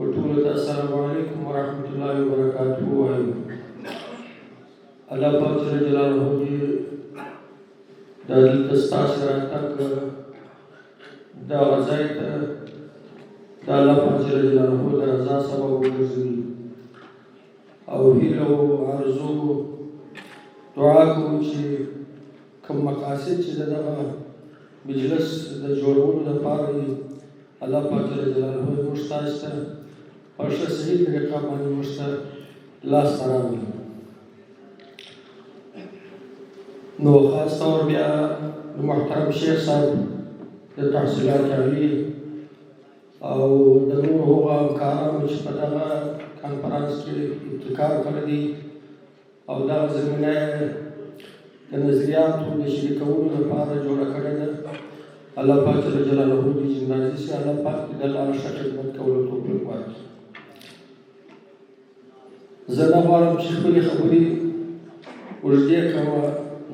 وټولو ته السلام علیکم ورحمۃ الله وبرکاتہ وایو. الله پاک جل جلاله دې دا دلته ستاسو راتګ دغه ځای ته د الله پاک جل جلاله د رضا سبب وګرځوي او هیله او آرزو دعا کوو چې کوم مقاصد چې د دغه مجلس د جوړولو لپاره الله پاک جل جلاله موږ تاسو ته په ښه صحیح طریقه باندې موږ ته لاسته راوړي. نو خاص طور بیا د محترم شیخ صاحب د تحصیلات عالي او د نور هغو همکارانو چې په دغه کنفرانس کې ابتکار کړی دي او دغه زمینه د نظریاتو د شریکولو لپاره جوړه کړې ده. الله پاک جل جلاله دې جنازي شي، الله پاک دې د الله ښه خدمت کولو توفیق ورکړي. زه نه غواړم چې خپلې خبرې اوږدې کړم،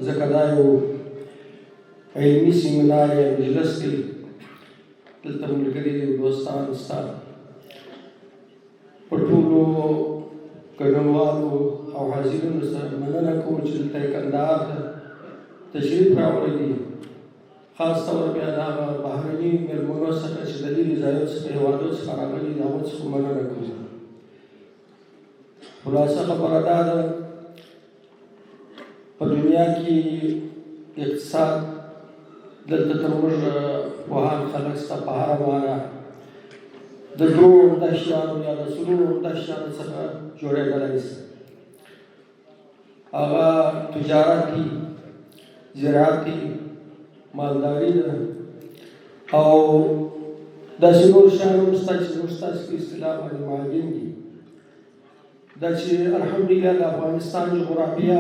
ځکه دا یو علمي سیمینار یا مجلس دی. دلته ملګري دوستان ستا په ټولو ګډونوالو او حاضرینو سره مننه کوم چې دلته کندهار ته تشریف راوړی دي. خاص طور بیا د هغه بهرني مېلمنو څخه چې د لرې ځایونو څخه هېوادونو څخه راغلي دي هغو څخه مننه کوم. خلاصه خبره دا ده، په دنیا کې اقتصاد دلته تر موږ پوهان خلک شته په هره معنه د درو عمده شیانو یا د څلورو عمده شیانو څخه جوړېدلی شي. هغه تجارت دي، زراعت دي، مالداري ده او داسې نور شیان هم شته چې زموږ ستاسو په اصطلاح باندې معادن دي. دا چې الحمدلله د افغانستان جغرافیه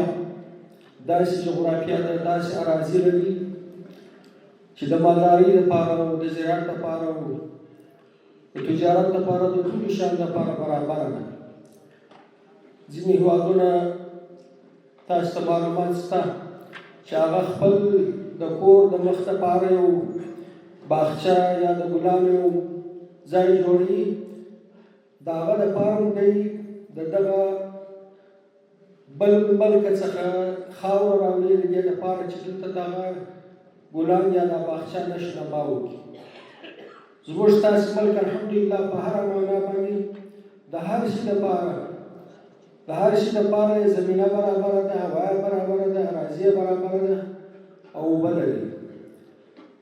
داسې جغرافیه ده، داسې اراضي لري چې د مالدارۍ لپاره او د زراعت لپاره او د تجارت لپاره د ټولو شیانو لپاره برابره ده. ځینې هېوادونه تاسو ته معلومات شته چې هغه خپل د کور د مخ لپاره یو باغچه یا د ګلانو یو ځای جوړوي. د هغه لپاره هم دی د دغه بل ملک څخه خاوره راوړي د دې لپاره چې دلته دغه ګلان یا دا باغچه نشنما وکړي. زموږ ستاسو ملک الحمدلله په هره معنا باندې د هر شي لپاره زمینه برابره ده، هوا برابره ده، اراضي برابره ده او اوبه لري.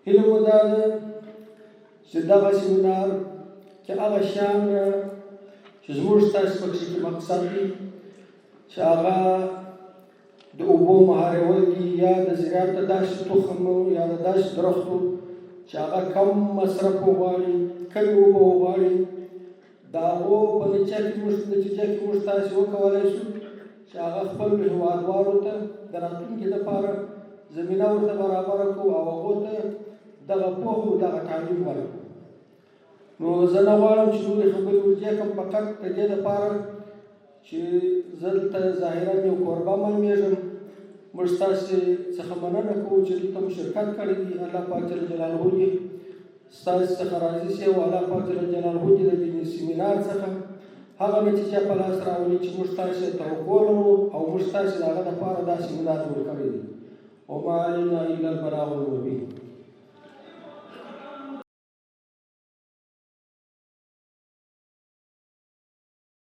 هیله مو دا ده چې دغه سیمینار کې هغه شیان چې زموږ ستاسو پکې مقصد دي چې هغه د اوبو مهارول دي یا د زراعت د داسې تخم یا د داسې درختو چې هغه کم مصرف وغواړي، کمې اوبه وغواړي، د هغو په نتیجه کې موږ تاسې وکولی شو چې هغه خپل هېوادوالو ته د راتلونکي لپاره زمینه ورته برابره کړو او هغو ته دغه پوهه او دغه تعلیم ورکړو. نو زه نه غواړم چې نورې خبرې اوږدې کړم، فقط د دې لپاره چې زه دلته ظاهرا یو کوربه معلومېږم. موږ ستاسې څخه مننه کوو چې دلته مو شرکت کړی دی. الله پاک جل جلاله دې ستاسې څخه راضي شي او الله پاک جل جلاله دې د دې سیمینار څخه هغه نتیجه په لاس راولي چې موږ تاسې توقع لرو او موږ تاسې د هغه لپاره دا سیمینار جوړ کړی دی. وما علینا الا البلاغ المبین.